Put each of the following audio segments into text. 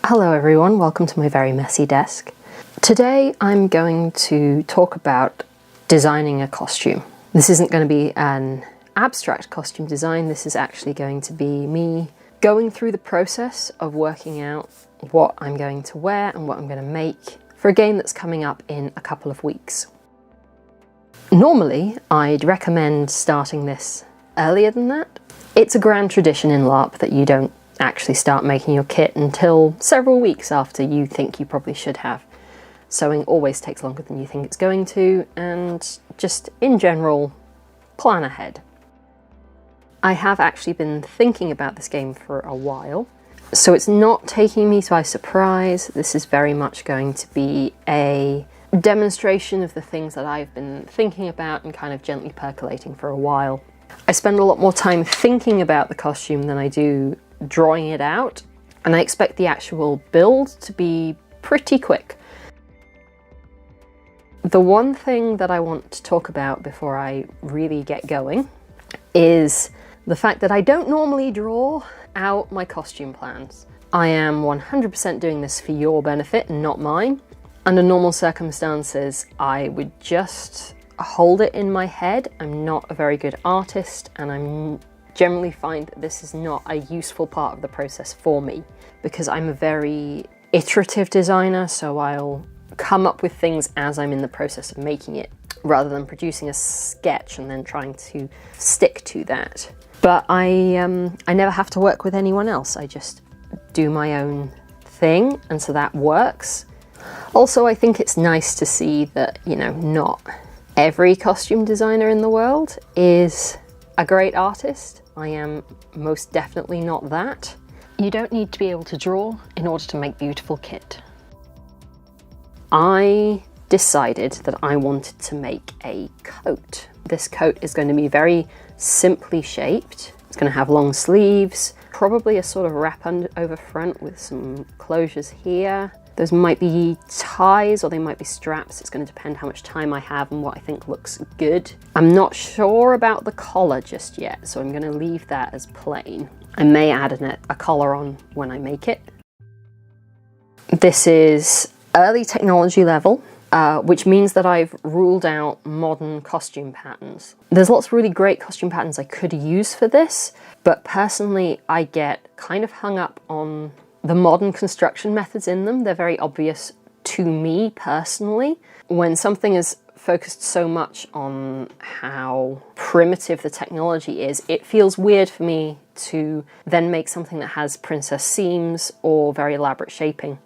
Hello everyone, welcome to my very messy desk. Today I'm going to talk about designing a costume. This isn't going to be an abstract costume design, this is actually going to be me going through the process of working out what I'm going to wear and what I'm going to make for a game that's coming up in a couple of weeks. Normally, I'd recommend starting this earlier than that. It's a grand tradition in LARP that you don't actually start making your kit until several weeks after you think you probably should have. Sewing always takes longer than you think it's going to, and just in general, plan ahead. I have actually been thinking about this game for a while, so it's not taking me by surprise. This is very much going to be a demonstration of the things that I've been thinking about and kind of gently percolating for a while. I spend a lot more time thinking about the costume than I do drawing it out, and I expect the actual build to be pretty quick. The one thing that I want to talk about before I really get going is the fact that I don't normally draw out my costume plans. I am 100% doing this for your benefit and not mine. Under normal circumstances, I would just hold it in my head. I'm not a very good artist, and I generally find that this is not a useful part of the process for me because I'm a very iterative designer, so I'll come up with things as I'm in the process of making it rather than producing a sketch and then trying to stick to that. But I never have to work with anyone else. I just do my own thing, and so that works. Also, I think it's nice to see that, you know, not every costume designer in the world is a great artist. I am most definitely not that. You don't need to be able to draw in order to make beautiful kit. I decided that I wanted to make a coat. This coat is going to be very simply shaped. It's going to have long sleeves, probably a sort of wrap over front with some closures here. Those might be ties or they might be straps. It's going to depend how much time I have and what I think looks good. I'm not sure about the collar just yet, so I'm going to leave that as plain. I may add a collar on when I make it. This is early technology level, which means that I've ruled out modern costume patterns. There's lots of really great costume patterns I could use for this, but personally I get kind of hung up on the modern construction methods in them. They're very obvious to me personally. When something is focused so much on how primitive the technology is, it feels weird for me to then make something that has princess seams or very elaborate shaping.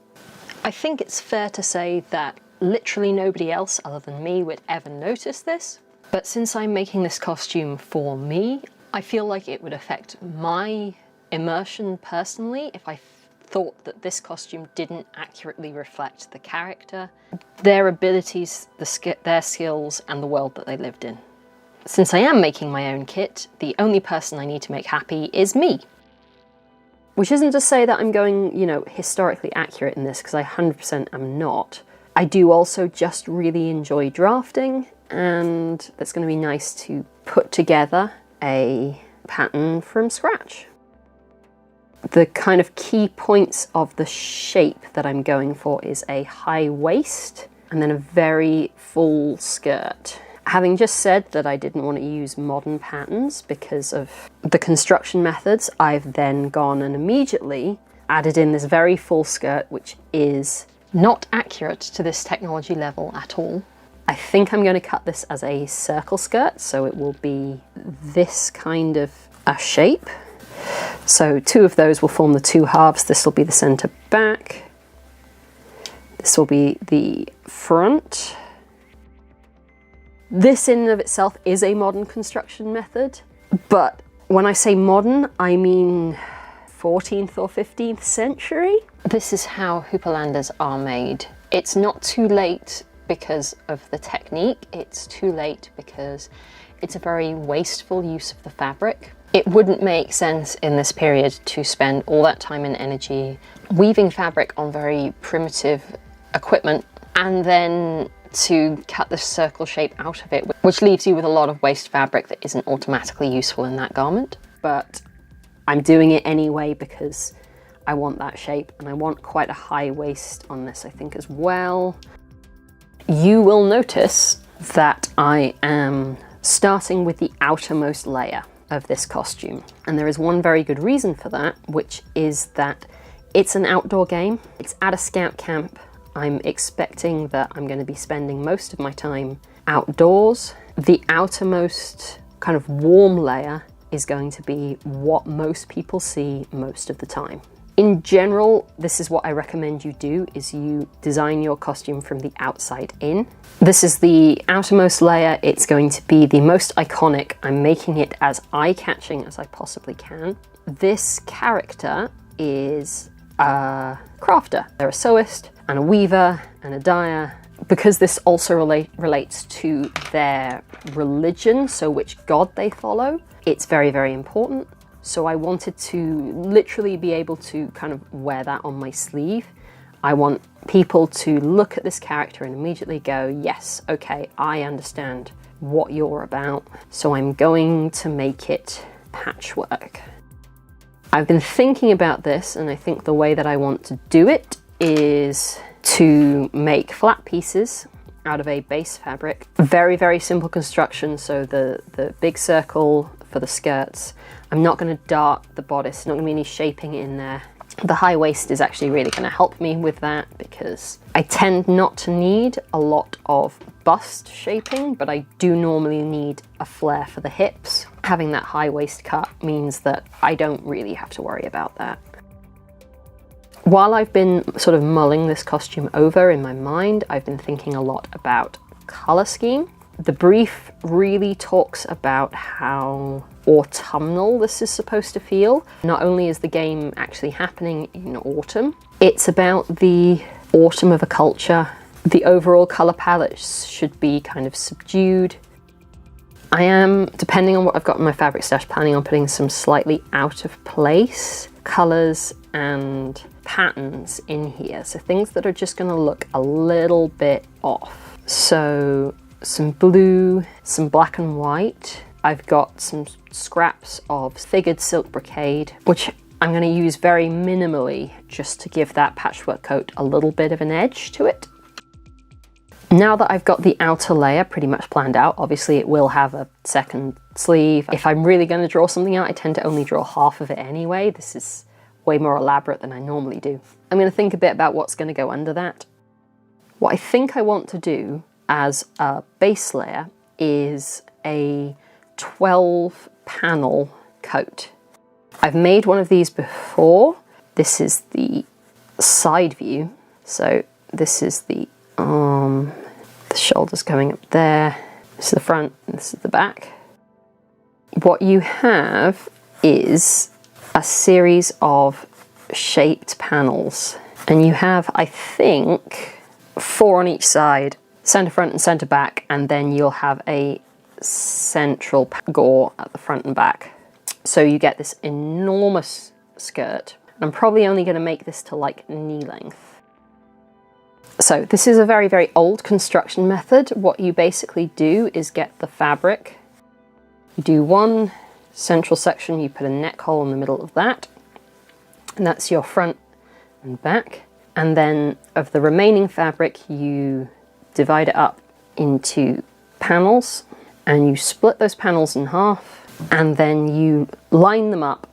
I think it's fair to say that literally nobody else other than me would ever notice this, but since I'm making this costume for me, I feel like it would affect my immersion personally if I thought that this costume didn't accurately reflect the character, their abilities, their skills, and the world that they lived in. Since I am making my own kit, the only person I need to make happy is me. Which isn't to say that I'm going, you know, historically accurate in this, because I 100% am not. I do also just really enjoy drafting, and it's going to be nice to put together a pattern from scratch. The kind of key points of the shape that I'm going for is a high waist and then a very full skirt. Having just said that I didn't want to use modern patterns because of the construction methods, I've then gone and immediately added in this very full skirt, which is not accurate to this technology level at all. I think I'm going to cut this as a circle skirt, so it will be this kind of a shape. So two of those will form the two halves. This will be the center back. This will be the front. This in and of itself is a modern construction method, but when I say modern, I mean 14th or 15th century. This is how hoopolanders are made. It's not too late because of the technique. It's too late because it's a very wasteful use of the fabric. It wouldn't make sense in this period to spend all that time and energy weaving fabric on very primitive equipment and then to cut the circle shape out of it, which leaves you with a lot of waste fabric that isn't automatically useful in that garment. But I'm doing it anyway because I want that shape, and I want quite a high waist on this, I think, as well. You will notice that I am starting with the outermost layer of this costume. And there is one very good reason for that, which is that it's an outdoor game. It's at a scout camp. I'm expecting that I'm going to be spending most of my time outdoors. The outermost kind of warm layer is going to be what most people see most of the time. In general, this is what I recommend you do, is you design your costume from the outside in. This is the outermost layer. It's going to be the most iconic. I'm making it as eye-catching as I possibly can. This character is a crafter. They're a sewist and a weaver and a dyer. Because this also relates to their religion, so which god they follow, it's very, very important. So I wanted to literally be able to kind of wear that on my sleeve. I want people to look at this character and immediately go, yes, okay, I understand what you're about. So I'm going to make it patchwork. I've been thinking about this, and I think the way that I want to do it is to make flat pieces out of a base fabric. Very, very simple construction. So the big circle for the skirts. I'm not going to dart the bodice, not going to be any shaping in there. The high waist is actually really going to help me with that because I tend not to need a lot of bust shaping, but I do normally need a flare for the hips. Having that high waist cut means that I don't really have to worry about that. While I've been sort of mulling this costume over in my mind, I've been thinking a lot about color scheme. The brief really talks about how autumnal this is supposed to feel. Not only is the game actually happening in autumn, it's about the autumn of a culture. The overall color palette should be kind of subdued. I am, depending on what I've got in my fabric stash, planning on putting some slightly out of place colors and patterns in here. So things that are just going to look a little bit off. So some blue, some black and white. I've got some scraps of figured silk brocade, which I'm going to use very minimally just to give that patchwork coat a little bit of an edge to it. Now that I've got the outer layer pretty much planned out, obviously it will have a second sleeve. If I'm really going to draw something out, I tend to only draw half of it anyway. This is way more elaborate than I normally do. I'm going to think a bit about what's going to go under that. What I think I want to do as a base layer is a 12 panel coat. I've made one of these before. This is the side view. So this is the arm, the shoulders going up there. This is the front, and this is the back. What you have is a series of shaped panels, and you have, I think, 4 on each side, center front and center back, and then you'll have a central gore at the front and back. So you get this enormous skirt. I'm probably only going to make this to like knee length. So this is a very, very old construction method. What you basically do is get the fabric. You do one central section, you put a neck hole in the middle of that, and that's your front and back. And then of the remaining fabric, you divide it up into panels, and you split those panels in half, and then you line them up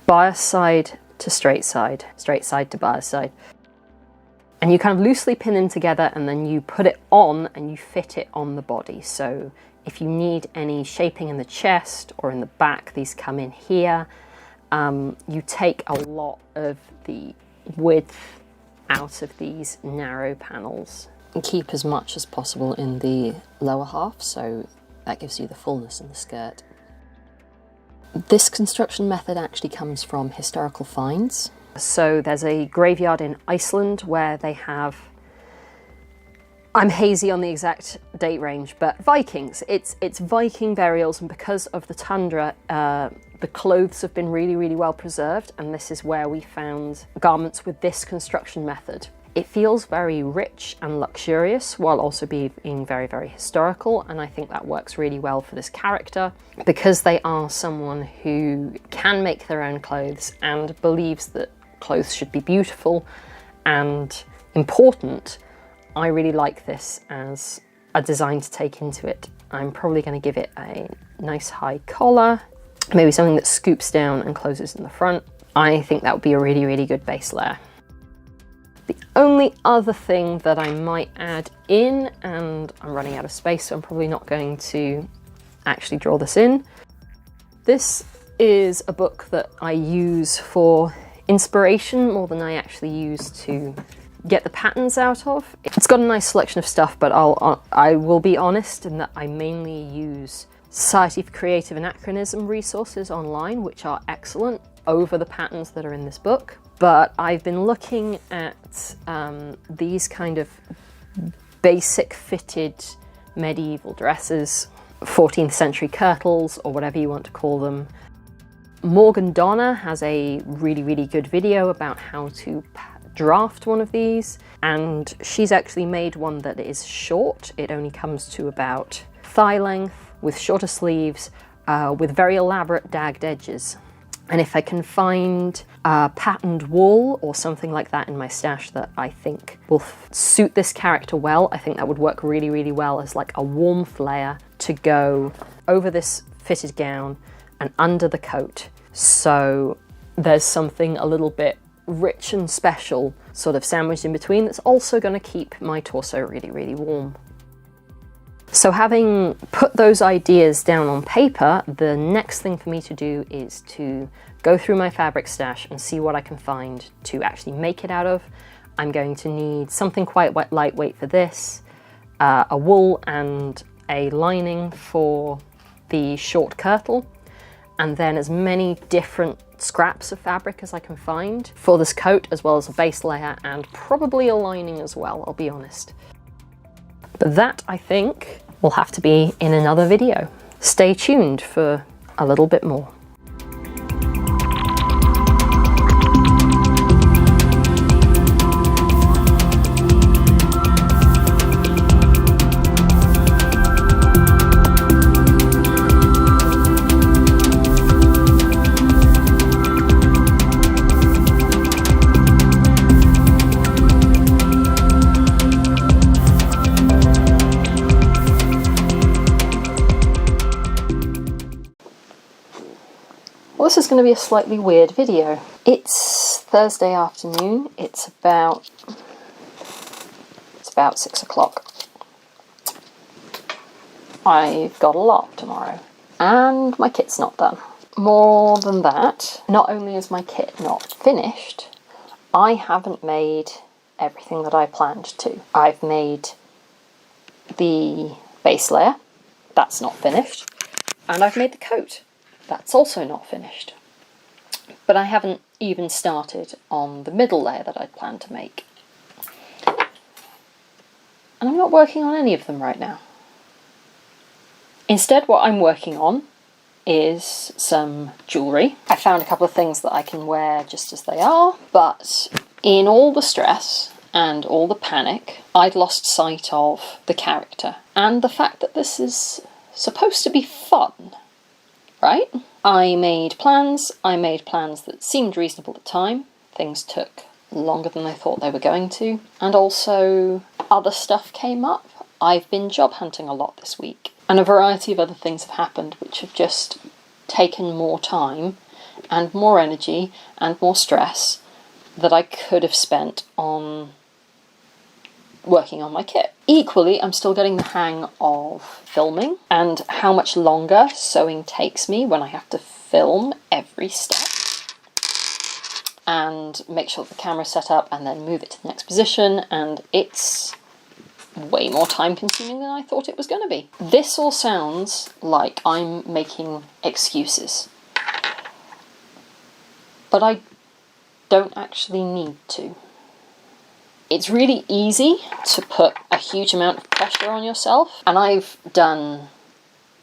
bias side to straight side to bias side. And you kind of loosely pin them together, and then you put it on and you fit it on the body. So if you need any shaping in the chest or in the back, these come in here. You take a lot of the width out of these narrow panels and keep as much as possible in the lower half, so that gives you the fullness in the skirt. This construction method actually comes from historical finds. So there's a graveyard in Iceland where they have, I'm hazy on the exact date range, but Vikings. It's Viking burials, and because of the tundra, the clothes have been really, really well preserved, and this is where we found garments with this construction method. It feels very rich and luxurious while also being very, very historical, and I think that works really well for this character because they are someone who can make their own clothes and believes that clothes should be beautiful and important, I really like this as a design to take into it. I'm probably going to give it a nice high collar, maybe something that scoops down and closes in the front. I think that would be a really, really good base layer. The only other thing that I might add in, and I'm running out of space, so I'm probably not going to actually draw this in. This is a book that I use for inspiration more than I actually use to get the patterns out of. It's got a nice selection of stuff, but I will be honest in that I mainly use Society for Creative Anachronism resources online, which are excellent, over the patterns that are in this book. But I've been looking at these kind of basic fitted medieval dresses, 14th century kirtles, or whatever you want to call them. Morgan Donner has a really, really good video about how to draft one of these, and she's actually made one that is short. It only comes to about thigh length, with shorter sleeves, with very elaborate dagged edges. And if I can find patterned wool or something like that in my stash that I think will suit this character well, I think that would work really, really well as like a warmth layer to go over this fitted gown and under the coat. So there's something a little bit rich and special sort of sandwiched in between that's also going to keep my torso really, really warm. So having put those ideas down on paper, the next thing for me to do is to go through my fabric stash and see what I can find to actually make it out of. I'm going to need something quite lightweight for this, a wool and a lining for the short kirtle, and then as many different scraps of fabric as I can find for this coat, as well as a base layer and probably a lining as well, I'll be honest. But that, I think, will have to be in another video. Stay tuned for a little bit more. Well, this is going to be a slightly weird video. It's Thursday afternoon. It's about 6 o'clock. I've got a lot tomorrow, and my kit's not done. More than that, not only is my kit not finished, I haven't made everything that I planned to. I've made the base layer, that's not finished, and I've made the coat. That's also not finished. But I haven't even started on the middle layer that I'd planned to make. And I'm not working on any of them right now. Instead, what I'm working on is some jewellery. I found a couple of things that I can wear just as they are, but in all the stress and all the panic, I'd lost sight of the character and the fact that this is supposed to be fun. Right? I made plans that seemed reasonable at the time. Things took longer than I thought they were going to. And also, other stuff came up. I've been job hunting a lot this week. And a variety of other things have happened which have just taken more time and more energy and more stress that I could have spent on working on my kit. Equally, I'm still getting the hang of filming and how much longer sewing takes me when I have to film every step and make sure the camera's set up and then move it to the next position, and it's way more time consuming than I thought it was going to be. This all sounds like I'm making excuses, but I don't actually need to. It's really easy to put a huge amount of pressure on yourself, and I've done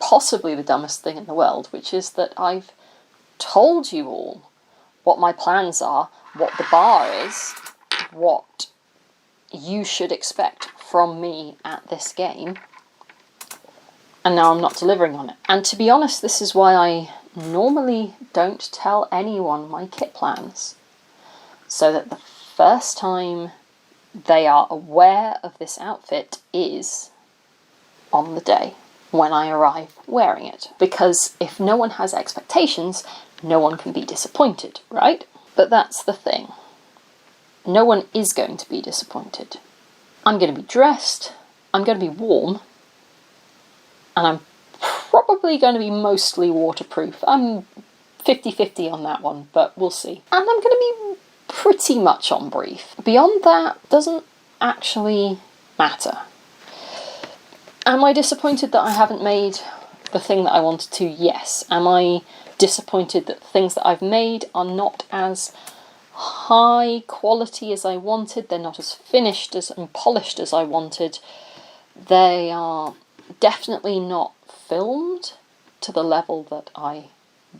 possibly the dumbest thing in the world, which is that I've told you all what my plans are, what the bar is, what you should expect from me at this game, and now I'm not delivering on it. And to be honest, this is why I normally don't tell anyone my kit plans. so that the first time they are aware of this outfit is on the day when I arrive wearing it. Because if no one has expectations, no one can be disappointed, right? But that's the thing. No one is going to be disappointed. I'm going to be dressed, I'm going to be warm, and I'm probably going to be mostly waterproof. I'm 50-50 on that one, but we'll see. And I'm going to be pretty much on brief. Beyond that, doesn't actually matter. Am I disappointed that I haven't made the thing that I wanted to? Yes. Am I disappointed that the things that I've made are not as high quality as I wanted? They're not as finished and polished as I wanted. They are definitely not filmed to the level that I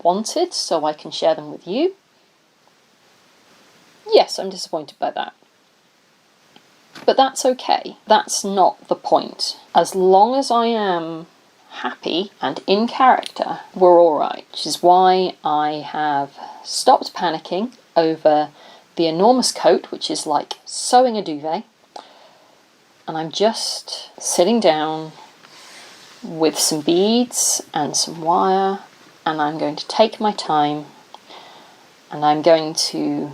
wanted, so I can share them with you. Yes, I'm disappointed by that. But that's okay. That's not the point. As long as I am happy and in character, we're alright. Which is why I have stopped panicking over the enormous coat, which is like sewing a duvet. And I'm just sitting down with some beads and some wire, and I'm going to take my time, and I'm going to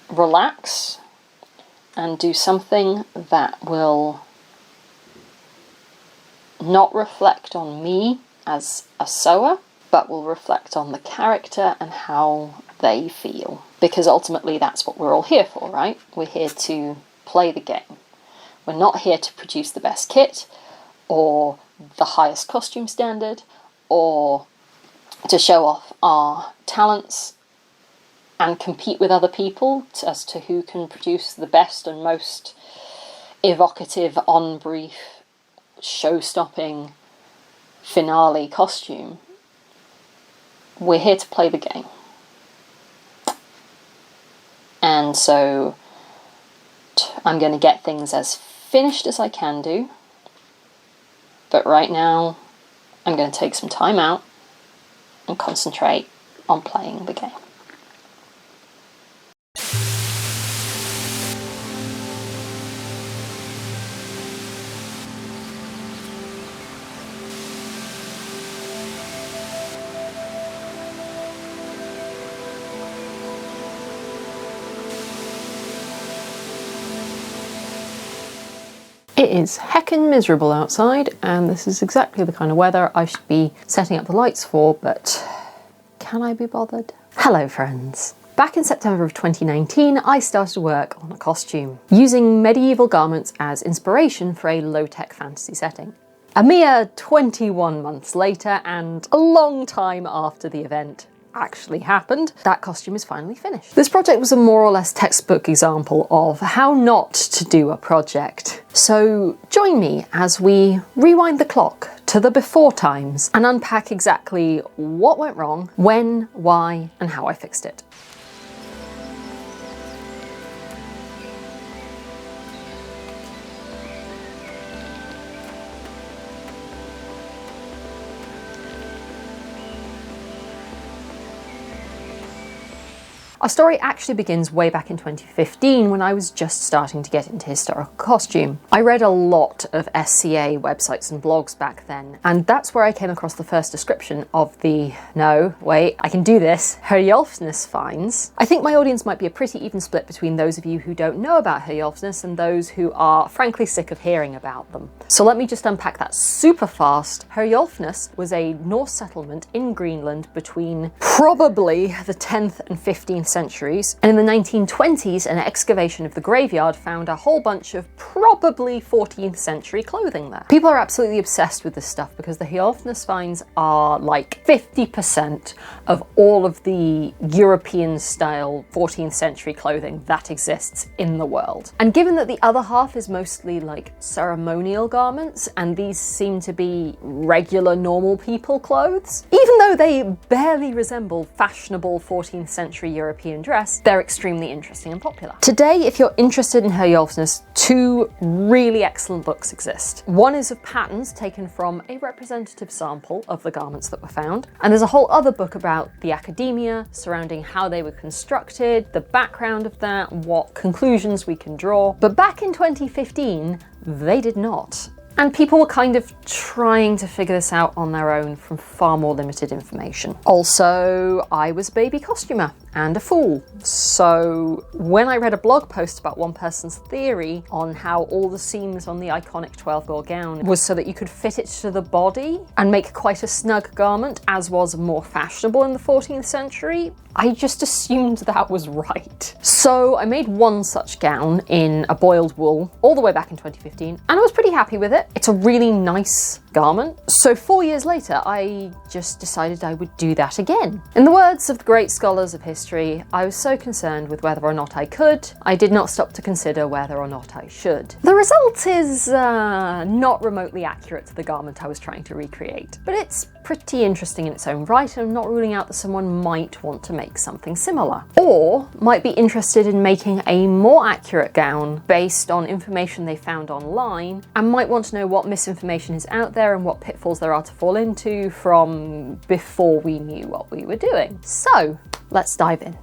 relax and do something that will not reflect on me as a sewer, but will reflect on the character and how they feel. Because ultimately that's what we're all here for, right? We're here to play the game. We're not here to produce the best kit, or the highest costume standard, or to show off our talents and compete with other people as to who can produce the best and most evocative, on-brief, show-stopping finale costume. We're here to play the game. And so I'm going to get things as finished as I can do. But right now, I'm going to take some time out and concentrate on playing the game. It is heckin' miserable outside, and this is exactly the kind of weather I should be setting up the lights for, but can I be bothered? Hello friends. Back in September of 2019, I started work on a costume, using medieval garments as inspiration for a low-tech fantasy setting. A mere 21 months later, and a long time after the event actually happened, that costume is finally finished. This project was a more or less textbook example of how not to do a project. So join me as we rewind the clock to the before times and unpack exactly what went wrong, when, why, and how I fixed it. Our story actually begins way back in 2015 when I was just starting to get into historical costume. I read a lot of SCA websites and blogs back then, and that's where I came across the first description of the, no, wait, I can do this, Herjolfsnes finds. I think my audience might be a pretty even split between those of you who don't know about Herjolfsnes and those who are frankly sick of hearing about them. So let me just unpack that super fast. Herjolfsnes was a Norse settlement in Greenland between probably the 10th and 15th centuries, and in the 1920s an excavation of the graveyard found a whole bunch of probably 14th century clothing there. People are absolutely obsessed with this stuff because the Herjolfsnes finds are like 50% of all of the European style 14th century clothing that exists in the world. And given that the other half is mostly like ceremonial garments and these seem to be regular normal people clothes, even though they barely resemble fashionable 14th century European European dress, they're extremely interesting and popular. Today, if you're interested in Herjolfsnes, two really excellent books exist. One is of patterns taken from a representative sample of the garments that were found, and there's a whole other book about the academia surrounding how they were constructed, the background of that, what conclusions we can draw. But back in 2015, they did not. And people were kind of trying to figure this out on their own from far more limited information. Also, I was a baby costumer and a fool. So when I read a blog post about one person's theory on how all the seams on the iconic 12-gore gown was so that you could fit it to the body and make quite a snug garment, as was more fashionable in the 14th century, I just assumed that was right. So I made one such gown in a boiled wool all the way back in 2015, and I was pretty happy with it. It's a really nice garment. So 4 years later, I just decided I would do that again. In the words of the great scholars of history, I was so concerned with whether or not I could, I did not stop to consider whether or not I should. The result is not remotely accurate to the garment I was trying to recreate, but it's pretty interesting in its own right, and I'm not ruling out that someone might want to make something similar, or might be interested in making a more accurate gown based on information they found online, and might want to know what misinformation is out there and what pitfalls there are to fall into from before we knew what we were doing. So let's dive in.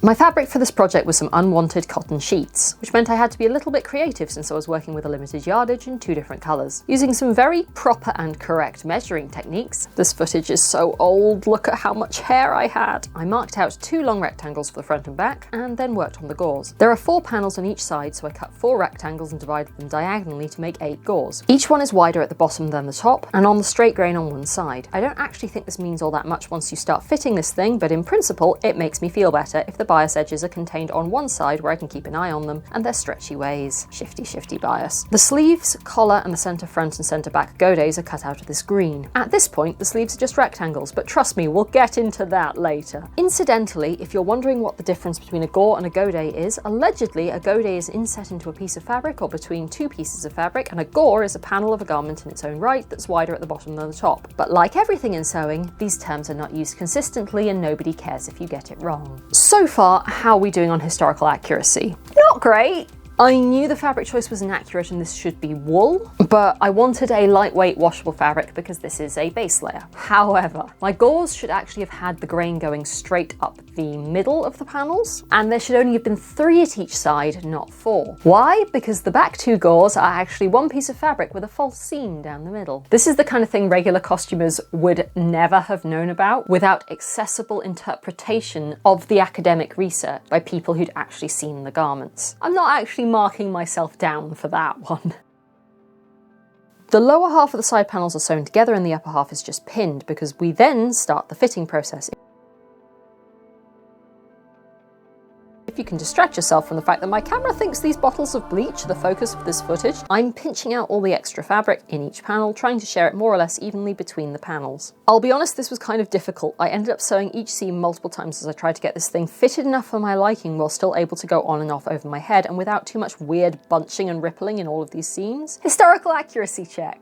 My fabric for this project was some unwanted cotton sheets, which meant I had to be a little bit creative since I was working with a limited yardage in 2 different colours, using some very proper and correct measuring techniques. This footage is so old, look at how much hair I had. I marked out 2 long rectangles for the front and back, and then worked on the gauze. There are 4 panels on each side, so I cut 4 rectangles and divided them diagonally to make 8 gauze. Each one is wider at the bottom than the top, and on the straight grain on one side. I don't actually think this means all that much once you start fitting this thing, but in principle, it makes me feel better if the bias edges are contained on one side where I can keep an eye on them, and their stretchy ways. Shifty bias. The sleeves, collar, and the centre front and centre back godees are cut out of this green. At this point, the sleeves are just rectangles, but trust me, we'll get into that later. Incidentally, if you're wondering what the difference between a gore and a godee is, allegedly a godee is inset into a piece of fabric or between 2 pieces of fabric, and a gore is a panel of a garment in its own right that's wider at the bottom than the top. But like everything in sewing, these terms are not used consistently, and nobody cares if you get it wrong. So far, how are we doing on historical accuracy? Not great. I knew the fabric choice was inaccurate and this should be wool, but I wanted a lightweight washable fabric because this is a base layer. However, my gauze should actually have had the grain going straight up the middle of the panels, and there should only have been 3 at each side, not 4. Why? Because the back 2 gauze are actually one piece of fabric with a false seam down the middle. This is the kind of thing regular costumers would never have known about without accessible interpretation of the academic research by people who'd actually seen the garments. I'm not actually marking myself down for that one. The lower half of the side panels are sewn together and the upper half is just pinned, because we then start the fitting process. If you can distract yourself from the fact that my camera thinks these bottles of bleach are the focus of this footage, I'm pinching out all the extra fabric in each panel, trying to share it more or less evenly between the panels. I'll be honest, this was kind of difficult. I ended up sewing each seam multiple times as I tried to get this thing fitted enough for my liking while still able to go on and off over my head and without too much weird bunching and rippling in all of these seams. Historical accuracy check.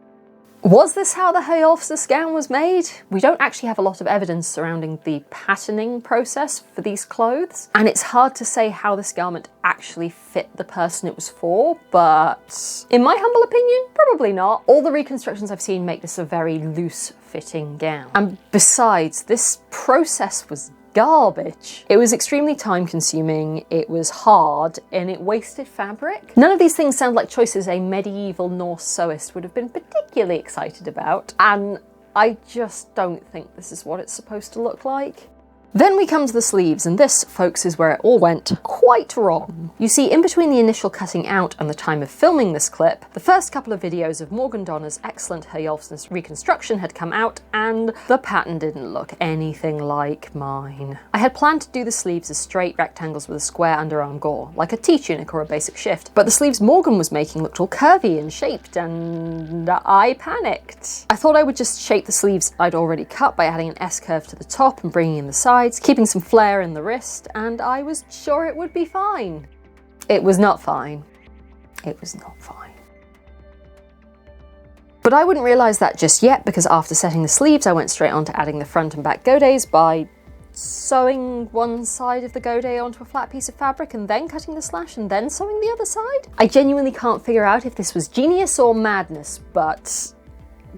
Was this how the Herjolfsnes gown was made? We don't actually have a lot of evidence surrounding the patterning process for these clothes, and it's hard to say how this garment actually fit the person it was for, but in my humble opinion, probably not. All the reconstructions I've seen make this a very loose-fitting gown. And besides, this process was garbage. It was extremely time consuming, it was hard, and it wasted fabric. None of these things sound like choices a medieval Norse sewist would have been particularly excited about, and I just don't think this is what it's supposed to look like. Then we come to the sleeves, and this, folks, is where it all went quite wrong. You see, in between the initial cutting out and the time of filming this clip, the first couple of videos of Morgan Donner's excellent Herjolfsnes reconstruction had come out, and the pattern didn't look anything like mine. I had planned to do the sleeves as straight rectangles with a square underarm gore, like a T-tunic or a basic shift, but the sleeves Morgan was making looked all curvy and shaped, and I panicked. I thought I would just shape the sleeves I'd already cut by adding an S-curve to the top and bringing in the sides, keeping some flare in the wrist, and I was sure it would be fine. It was not fine. It was not fine. But I wouldn't realise that just yet, because after setting the sleeves I went straight on to adding the front and back godees by sewing one side of the godet onto a flat piece of fabric and then cutting the slash and then sewing the other side. I genuinely can't figure out if this was genius or madness, but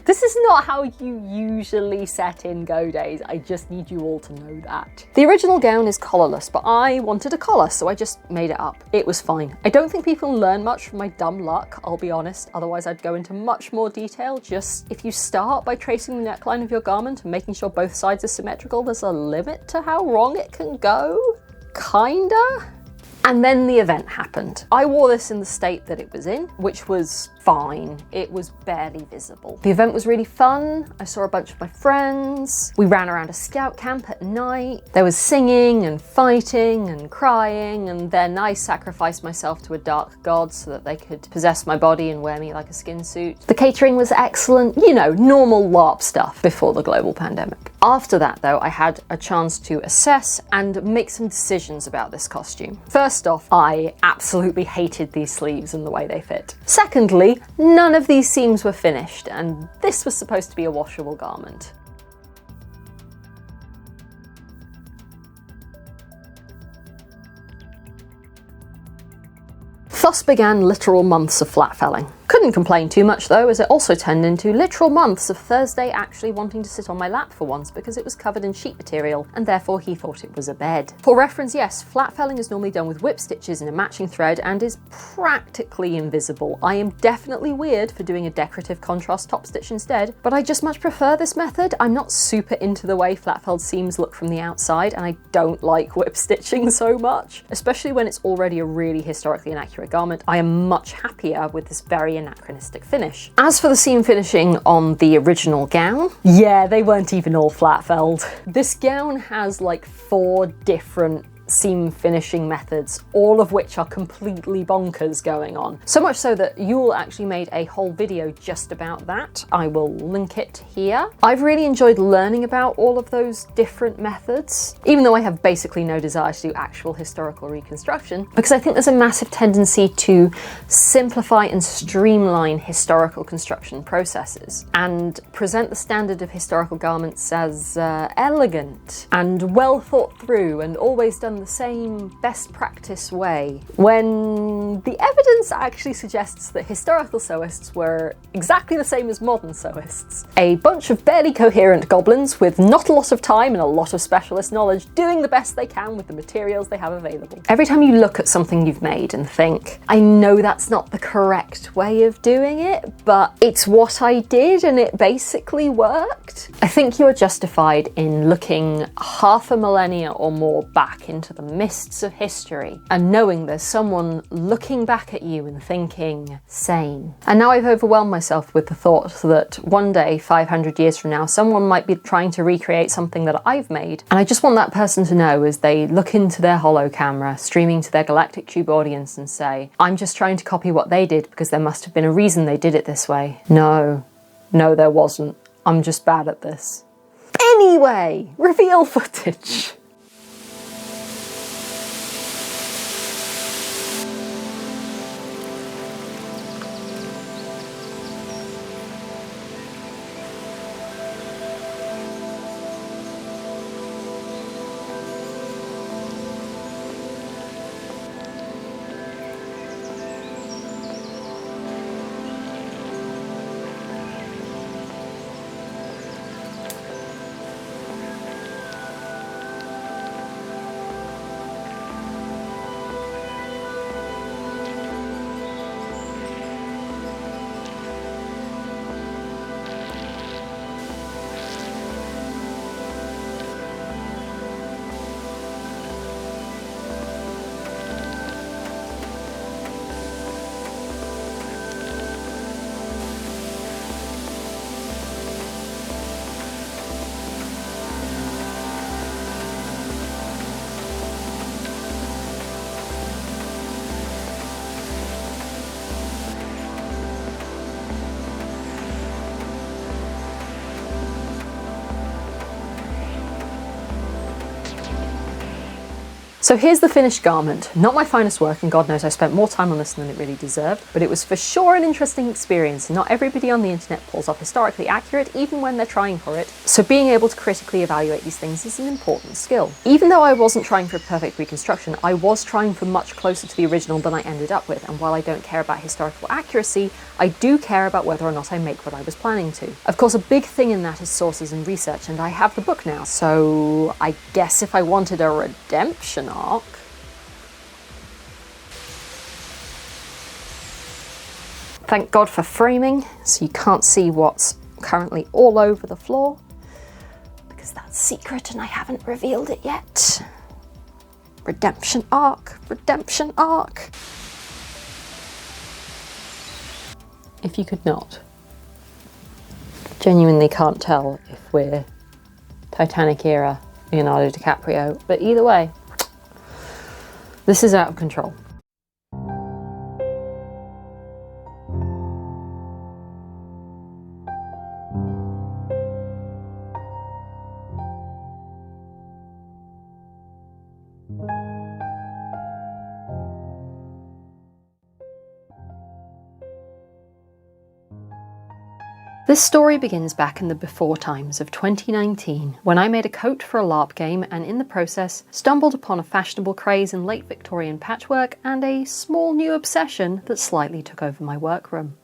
this is not how you usually set in godets. I just need you all to know that. The original gown is collarless, but I wanted a collar, so I just made it up. It was fine. I don't think people learn much from my dumb luck, I'll be honest. Otherwise, I'd go into much more detail. Just if you start by tracing the neckline of your garment and making sure both sides are symmetrical, there's a limit to how wrong it can go. Kinda. And then the event happened. I wore this in the state that it was in, which was fine. It was barely visible. The event was really fun. I saw a bunch of my friends. We ran around a scout camp at night. There was singing and fighting and crying, and then I sacrificed myself to a dark god so that they could possess my body and wear me like a skin suit. The catering was excellent, you know, normal LARP stuff before the global pandemic. After that, though, I had a chance to assess and make some decisions about this costume. First off, I absolutely hated these sleeves and the way they fit. Secondly, none of these seams were finished, and this was supposed to be a washable garment. Thus began literal months of flat felling. Couldn't complain too much though, as it also turned into literal months of Thursday actually wanting to sit on my lap for once because it was covered in sheet material, and therefore he thought it was a bed. For reference, yes, flat felling is normally done with whip stitches in a matching thread and is practically invisible. I am definitely weird for doing a decorative contrast top stitch instead, but I just much prefer this method. I'm not super into the way flat felled seams look from the outside, and I don't like whip stitching so much, especially when it's already a really historically inaccurate garment. I am much happier with this very anachronistic finish. As for the seam finishing on the original gown, yeah, they weren't even all flat felled. This gown has like 4 different seam finishing methods, all of which are completely bonkers going on. So much so that Yule actually made a whole video just about that. I will link it here. I've really enjoyed learning about all of those different methods, even though I have basically no desire to do actual historical reconstruction, because I think there's a massive tendency to simplify and streamline historical construction processes and present the standard of historical garments as elegant and well thought through and always done the same best practice way, when the evidence actually suggests that historical sewists were exactly the same as modern sewists. A bunch of barely coherent goblins with not a lot of time and a lot of specialist knowledge doing the best they can with the materials they have available. Every time you look at something you've made and think, I know that's not the correct way of doing it, but it's what I did and it basically worked, I think you are justified in looking half a millennia or more back into the mists of history and knowing there's someone looking back at you and thinking, same. And now I've overwhelmed myself with the thought that one day, 500 years from now, someone might be trying to recreate something that I've made, and I just want that person to know as they look into their holo camera, streaming to their galactic tube audience, and say, I'm just trying to copy what they did because there must have been a reason they did it this way. No, there wasn't. I'm just bad at this. Anyway, reveal footage. So here's the finished garment. Not my finest work, and God knows I spent more time on this than it really deserved, but it was for sure an interesting experience. Not everybody on the internet pulls off historically accurate, even when they're trying for it. So being able to critically evaluate these things is an important skill. Even though I wasn't trying for a perfect reconstruction, I was trying for much closer to the original than I ended up with, and while I don't care about historical accuracy, I do care about whether or not I make what I was planning to. Of course, a big thing in that is sources and research, and I have the book now, so I guess if I wanted a redemption arc. Thank God for framing, so you can't see what's currently all over the floor, because that's secret and I haven't revealed it yet. Redemption arc, redemption arc. If you could not. Genuinely can't tell if we're Titanic era Leonardo DiCaprio, but either way, this is out of control. This story begins back in the before times of 2019, when I made a coat for a LARP game and in the process stumbled upon a fashionable craze in late Victorian patchwork and a small new obsession that slightly took over my workroom.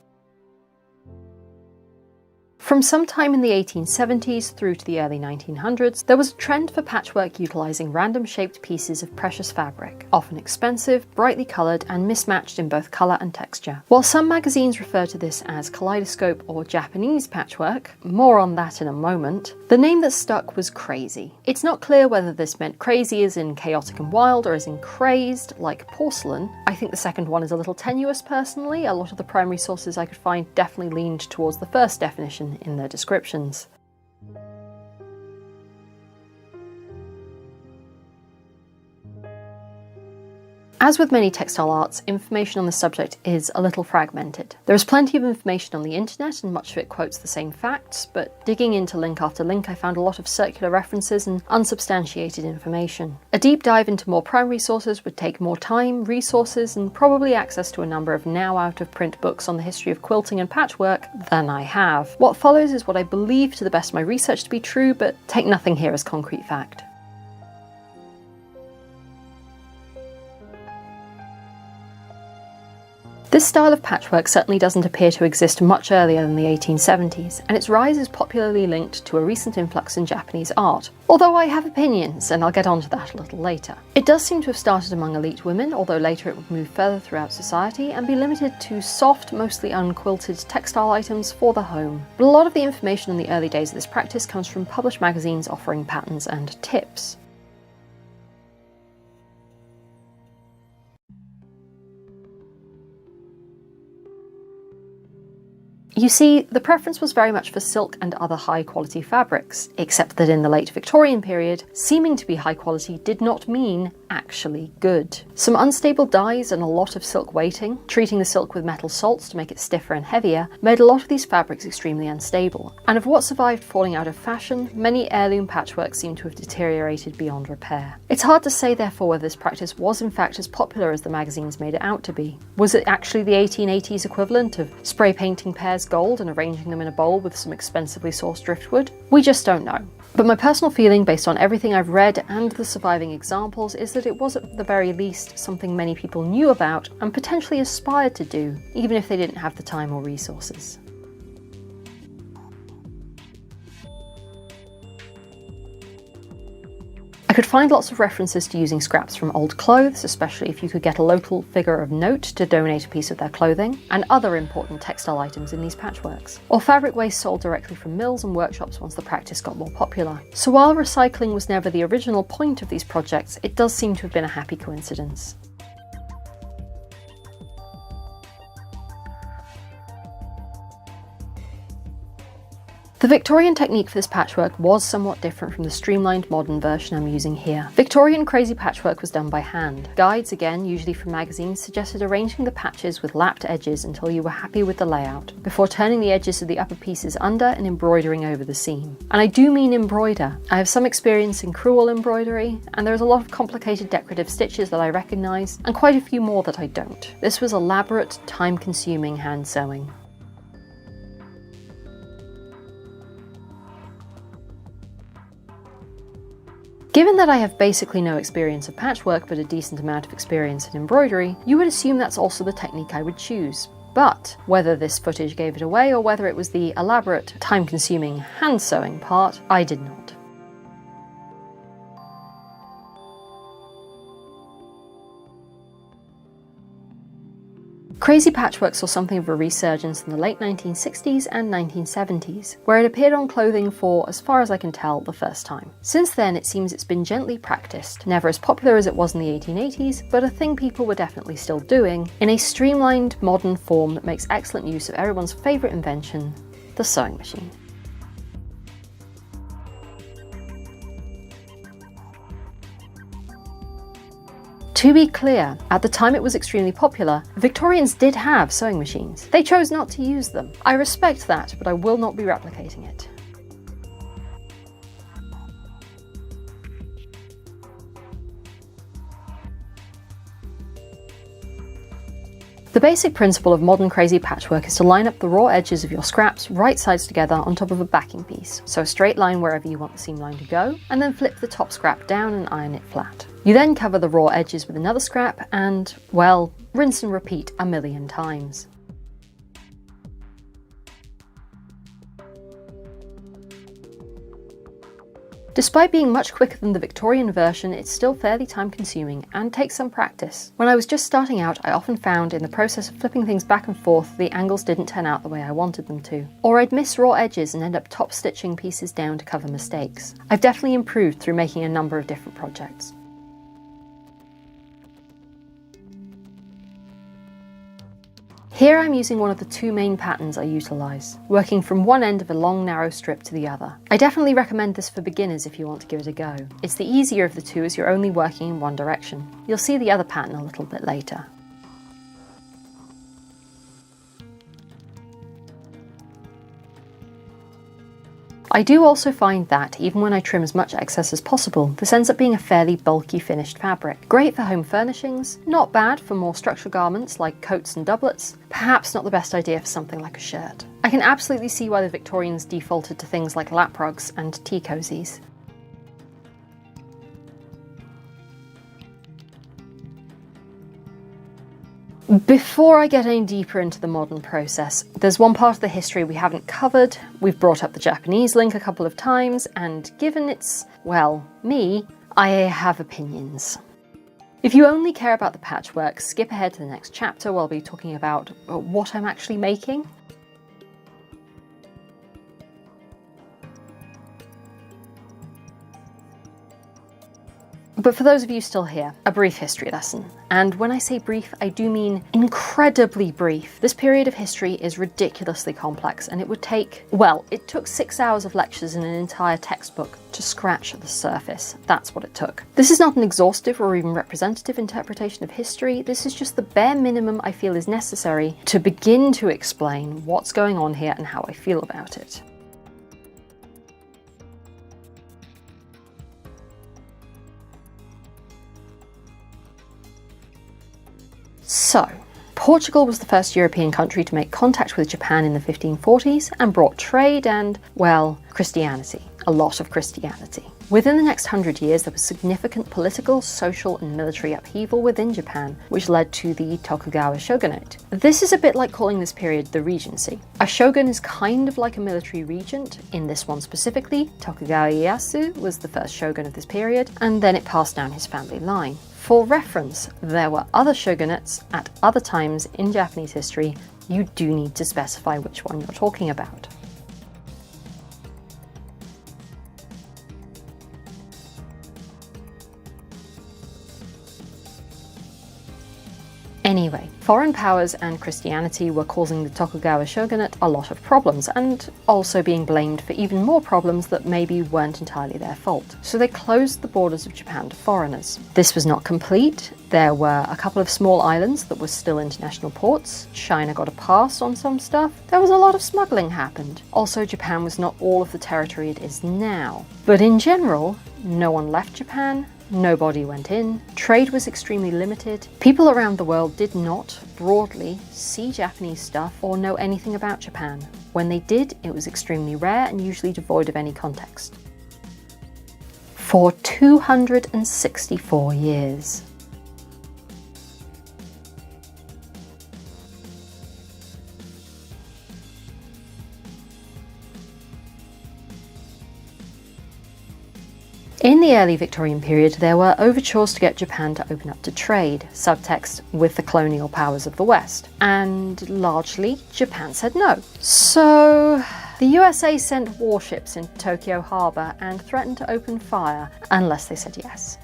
From sometime in the 1870s through to the early 1900s, there was a trend for patchwork utilising random shaped pieces of precious fabric, often expensive, brightly coloured and mismatched in both colour and texture. While some magazines refer to this as kaleidoscope or Japanese patchwork, more on that in a moment, the name that stuck was crazy. It's not clear whether this meant crazy as in chaotic and wild or as in crazed, like porcelain. I think the second one is a little tenuous personally. A lot of the primary sources I could find definitely leaned towards the first definition in their descriptions. As with many textile arts, information on the subject is a little fragmented. There is plenty of information on the internet and much of it quotes the same facts, but digging into link after link I found a lot of circular references and unsubstantiated information. A deep dive into more primary sources would take more time, resources, and probably access to a number of now out of print books on the history of quilting and patchwork than I have. What follows is what I believe to the best of my research to be true, but take nothing here as concrete fact. This style of patchwork certainly doesn't appear to exist much earlier than the 1870s, and its rise is popularly linked to a recent influx in Japanese art, although I have opinions, and I'll get onto that a little later. It does seem to have started among elite women, although later it would move further throughout society and be limited to soft, mostly unquilted textile items for the home. But a lot of the information in the early days of this practice comes from published magazines offering patterns and tips. You see, the preference was very much for silk and other high-quality fabrics, except that in the late Victorian period, seeming to be high quality did not mean actually good. Some unstable dyes and a lot of silk weighting, treating the silk with metal salts to make it stiffer and heavier, made a lot of these fabrics extremely unstable. And of what survived falling out of fashion, many heirloom patchwork seem to have deteriorated beyond repair. It's hard to say, therefore, whether this practice was in fact as popular as the magazines made it out to be. Was it actually the 1880s equivalent of spray painting pears gold and arranging them in a bowl with some expensively sourced driftwood? We just don't know. But my personal feeling, based on everything I've read and the surviving examples, is that it was at the very least something many people knew about and potentially aspired to do, even if they didn't have the time or resources. I could find lots of references to using scraps from old clothes, especially if you could get a local figure of note to donate a piece of their clothing, and other important textile items in these patchworks, or fabric waste sold directly from mills and workshops once the practice got more popular. So while recycling was never the original point of these projects, it does seem to have been a happy coincidence. The Victorian technique for this patchwork was somewhat different from the streamlined modern version I'm using here. Victorian crazy patchwork was done by hand. Guides, again, usually from magazines, suggested arranging the patches with lapped edges until you were happy with the layout, before turning the edges of the upper pieces under and embroidering over the seam. And I do mean embroider. I have some experience in crewel embroidery, and there's a lot of complicated decorative stitches that I recognise, and quite a few more that I don't. This was elaborate, time-consuming hand sewing. Given that I have basically no experience of patchwork but a decent amount of experience in embroidery, you would assume that's also the technique I would choose. But whether this footage gave it away or whether it was the elaborate, time-consuming hand sewing part, I did not. Crazy patchwork saw something of a resurgence in the late 1960s and 1970s, where it appeared on clothing for, as far as I can tell, the first time. Since then, it seems it's been gently practiced, never as popular as it was in the 1880s, but a thing people were definitely still doing, in a streamlined, modern form that makes excellent use of everyone's favourite invention, the sewing machine. To be clear, at the time it was extremely popular, Victorians did have sewing machines. They chose not to use them. I respect that, but I will not be replicating it. The basic principle of modern crazy patchwork is to line up the raw edges of your scraps right sides together on top of a backing piece, so a straight line wherever you want the seam line to go, and then flip the top scrap down and iron it flat. You then cover the raw edges with another scrap and, well, rinse and repeat a million times. Despite being much quicker than the Victorian version, it's still fairly time-consuming and takes some practice. When I was just starting out, I often found in the process of flipping things back and forth, the angles didn't turn out the way I wanted them to. Or I'd miss raw edges and end up top-stitching pieces down to cover mistakes. I've definitely improved through making a number of different projects. Here I'm using one of the two main patterns I utilise, working from one end of a long narrow strip to the other. I definitely recommend this for beginners if you want to give it a go. It's the easier of the two as you're only working in one direction. You'll see the other pattern a little bit later. I do also find that, even when I trim as much excess as possible, this ends up being a fairly bulky finished fabric. Great for home furnishings, not bad for more structured garments like coats and doublets, perhaps not the best idea for something like a shirt. I can absolutely see why the Victorians defaulted to things like lap rugs and tea cozies. Before I get any deeper into the modern process, there's one part of the history we haven't covered. We've brought up the Japanese link a couple of times, and given it's, well, me, I have opinions. If you only care about the patchwork, skip ahead to the next chapter where I'll be talking about what I'm actually making. But for those of you still here, a brief history lesson. And when I say brief, I do mean incredibly brief. This period of history is ridiculously complex, and it would take, well, it took 6 hours of lectures in an entire textbook to scratch the surface. That's what it took. This is not an exhaustive or even representative interpretation of history. This is just the bare minimum I feel is necessary to begin to explain what's going on here and how I feel about it. So, Portugal was the first European country to make contact with Japan in the 1540s and brought trade and, well, Christianity. A lot of Christianity. Within the next 100 years, there was significant political, social, and military upheaval within Japan, which led to the Tokugawa shogunate. This is a bit like calling this period the Regency. A shogun is kind of like a military regent. In this one specifically, Tokugawa Ieyasu was the first shogun of this period, and then it passed down his family line. For reference, there were other shogunates at other times in Japanese history. You do need to specify which one you're talking about. Anyway, Foreign powers and Christianity were causing the Tokugawa shogunate a lot of problems, and also being blamed for even more problems that maybe weren't entirely their fault. So they closed the borders of Japan to foreigners. This was not complete. There were a couple of small islands that were still international ports. China got a pass on some stuff. There was a lot of smuggling happened. Also, Japan was not all of the territory it is now. But in general, no one left Japan. Nobody went in. Trade was extremely limited. People around the world did not, broadly, see Japanese stuff or know anything about Japan. When they did, it was extremely rare and usually devoid of any context. For 264 years. In the early Victorian period, there were overtures to get Japan to open up to trade, subtext with the colonial powers of the West, and largely Japan said no. So the USA sent warships into Tokyo Harbour and threatened to open fire unless they said yes.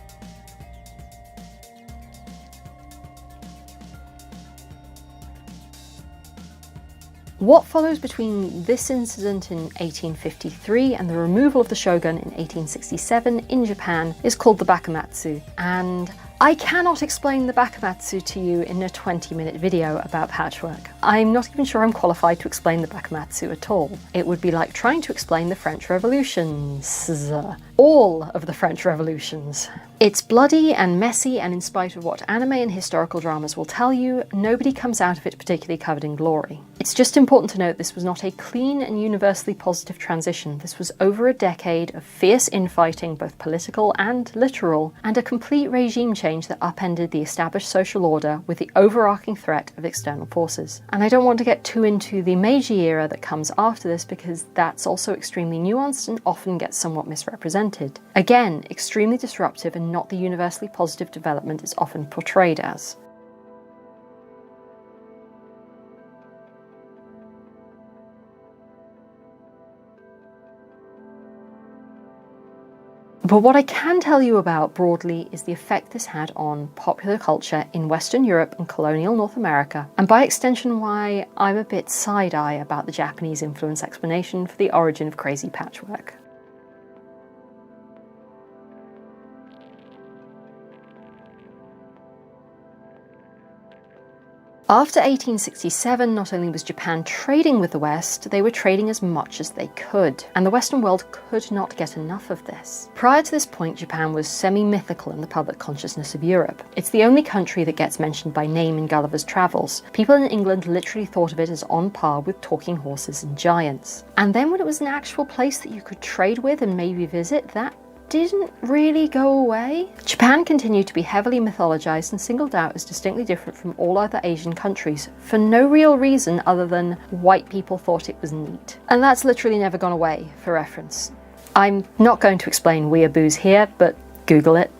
What follows between this incident in 1853 and the removal of the shogun in 1867 in Japan is called the Bakumatsu, and I cannot explain the Bakumatsu to you in a 20-minute video about patchwork. I'm not even sure I'm qualified to explain the Bakumatsu at all. It would be like trying to explain the French Revolutions. All of the French Revolutions. It's bloody and messy, and in spite of what anime and historical dramas will tell you, nobody comes out of it particularly covered in glory. It's just important to note this was not a clean and universally positive transition. This was over a decade of fierce infighting, both political and literal, and a complete regime change that upended the established social order with the overarching threat of external forces. And I don't want to get too into the Meiji era that comes after this, because that's also extremely nuanced and often gets somewhat misrepresented. Again, extremely disruptive and not the universally positive development it's often portrayed as. But what I can tell you about broadly is the effect this had on popular culture in Western Europe and colonial North America, and by extension why I'm a bit side-eye about the Japanese influence explanation for the origin of crazy patchwork. After 1867, not only was Japan trading with the West, they were trading as much as they could, and the Western world could not get enough of this. Prior to this point, Japan was semi-mythical in the public consciousness of Europe. It's the only country that gets mentioned by name in Gulliver's Travels. People in England literally thought of it as on par with talking horses and giants. And then when it was an actual place that you could trade with and maybe visit, that didn't really go away. Japan continued to be heavily mythologized and singled out as distinctly different from all other Asian countries for no real reason other than white people thought it was neat. And that's literally never gone away, for reference. I'm not going to explain weeaboos here, but Google it.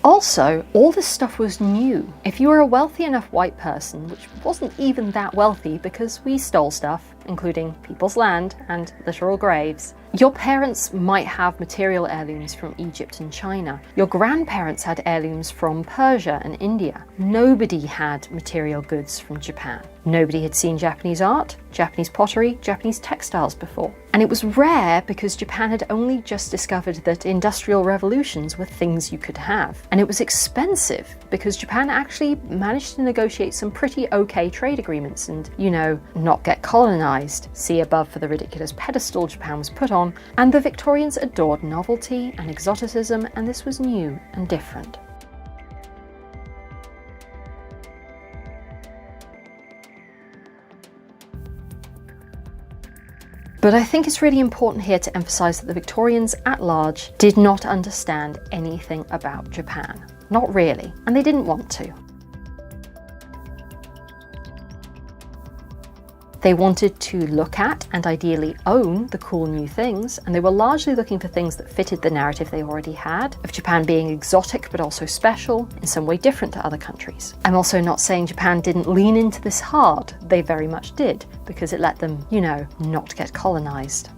Also, all this stuff was new. If you were a wealthy enough white person, which wasn't even that wealthy because we stole stuff, including people's land and literal graves, your parents might have material heirlooms from Egypt and China. Your grandparents had heirlooms from Persia and India. Nobody had material goods from Japan. Nobody had seen Japanese art, Japanese pottery, Japanese textiles before. And it was rare because Japan had only just discovered that industrial revolutions were things you could have. And it was expensive because Japan actually managed to negotiate some pretty okay trade agreements and, you know, not get colonized. See above for the ridiculous pedestal Japan was put on. And the Victorians adored novelty and exoticism, and this was new and different. But I think it's really important here to emphasize that the Victorians at large did not understand anything about Japan. Not really, and they didn't want to. They wanted to look at and ideally own the cool new things, and they were largely looking for things that fitted the narrative they already had, of Japan being exotic but also special, in some way different to other countries. I'm also not saying Japan didn't lean into this hard. They very much did, because it let them, you know, not get colonized.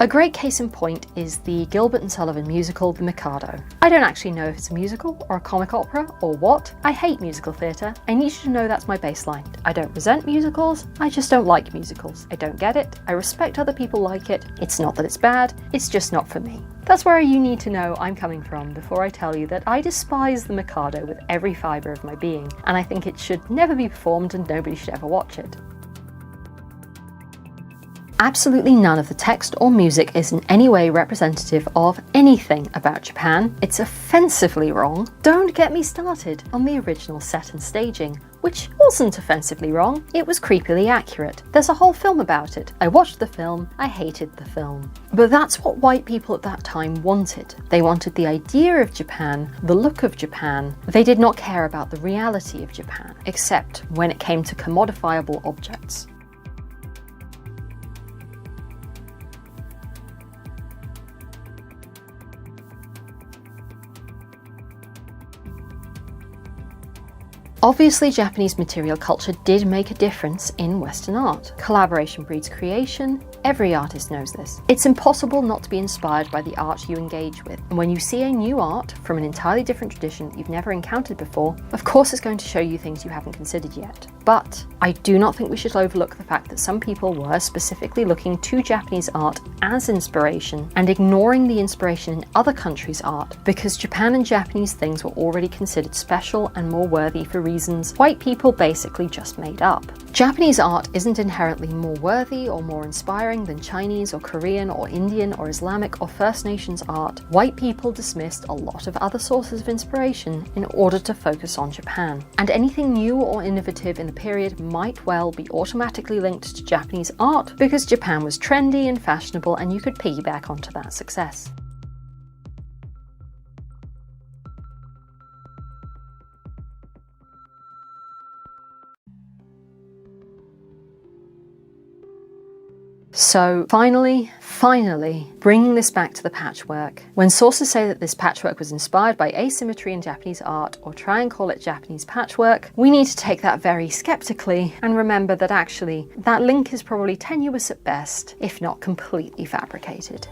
A great case in point is the Gilbert and Sullivan musical, The Mikado. I don't actually know if it's a musical or a comic opera or what. I hate musical theatre. I need you to know that's my baseline. I don't resent musicals, I just don't like musicals. I don't get it, I respect other people like it. It's not that it's bad, it's just not for me. That's where you need to know I'm coming from before I tell you that I despise The Mikado with every fibre of my being, and I think it should never be performed and nobody should ever watch it. Absolutely none of the text or music is in any way representative of anything about Japan. It's offensively wrong. Don't get me started on the original set and staging, which wasn't offensively wrong, it was creepily accurate. There's a whole film about it. I watched the film, I hated the film. But that's what white people at that time wanted. They wanted the idea of Japan, the look of Japan. They did not care about the reality of Japan, except when it came to commodifiable objects. Obviously, Japanese material culture did make a difference in Western art. Collaboration breeds creation. Every artist knows this. It's impossible not to be inspired by the art you engage with. And when you see a new art from an entirely different tradition that you've never encountered before, of course it's going to show you things you haven't considered yet. But I do not think we should overlook the fact that some people were specifically looking to Japanese art as inspiration and ignoring the inspiration in other countries' art because Japan and Japanese things were already considered special and more worthy for reasons white people basically just made up. Japanese art isn't inherently more worthy or more inspiring than Chinese or Korean or Indian or Islamic or First Nations art. White people dismissed a lot of other sources of inspiration in order to focus on Japan. And anything new or innovative in the period might well be automatically linked to Japanese art because Japan was trendy and fashionable and you could piggyback onto that success. So finally, bringing this back to the patchwork. When sources say that this patchwork was inspired by asymmetry in Japanese art or try and call it Japanese patchwork, we need to take that very skeptically and remember that actually that link is probably tenuous at best, if not completely fabricated.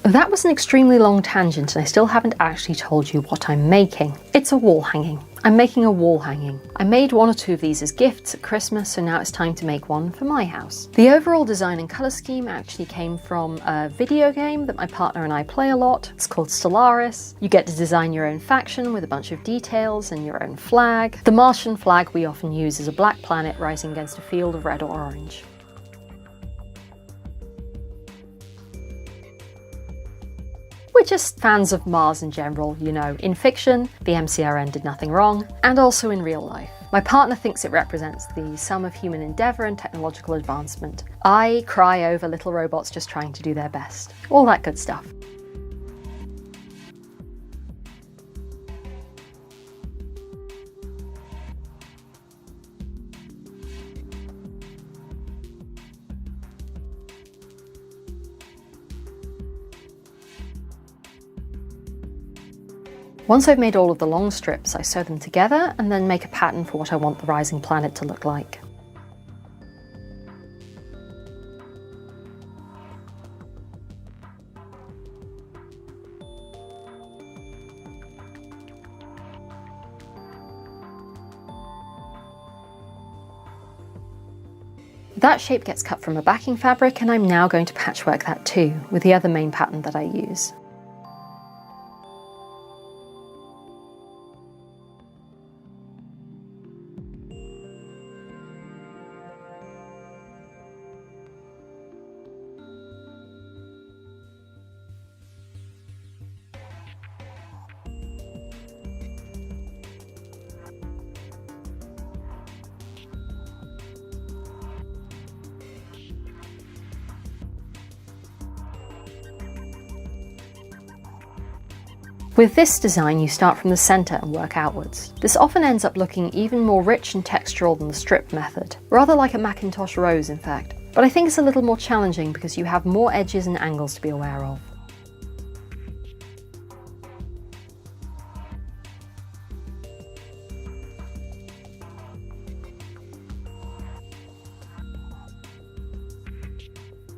That was an extremely long tangent and I still haven't actually told you what I'm making. It's a wall hanging. I'm making a wall hanging. I made one or two of these as gifts at Christmas, so now it's time to make one for my house. The overall design and colour scheme actually came from a video game that my partner and I play a lot. It's called Stellaris. You get to design your own faction with a bunch of details and your own flag. The Martian flag we often use is a black planet rising against a field of red or orange. We're just fans of Mars in general, you know. In fiction, the MCRN did nothing wrong, and also in real life. My partner thinks it represents the sum of human endeavour and technological advancement. I cry over little robots just trying to do their best. All that good stuff. Once I've made all of the long strips, I sew them together and then make a pattern for what I want the rising planet to look like. That shape gets cut from a backing fabric and I'm now going to patchwork that too, with the other main pattern that I use. With this design, you start from the centre and work outwards. This often ends up looking even more rich and textural than the strip method, rather like a Macintosh rose in fact. but I think it's a little more challenging because you have more edges and angles to be aware of.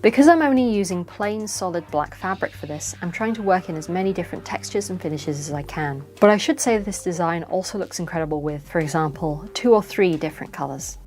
Because I'm only using plain solid black fabric for this, I'm trying to work in as many different textures and finishes as I can. But I should say that this design also looks incredible with, for example, 2 or 3 different colours.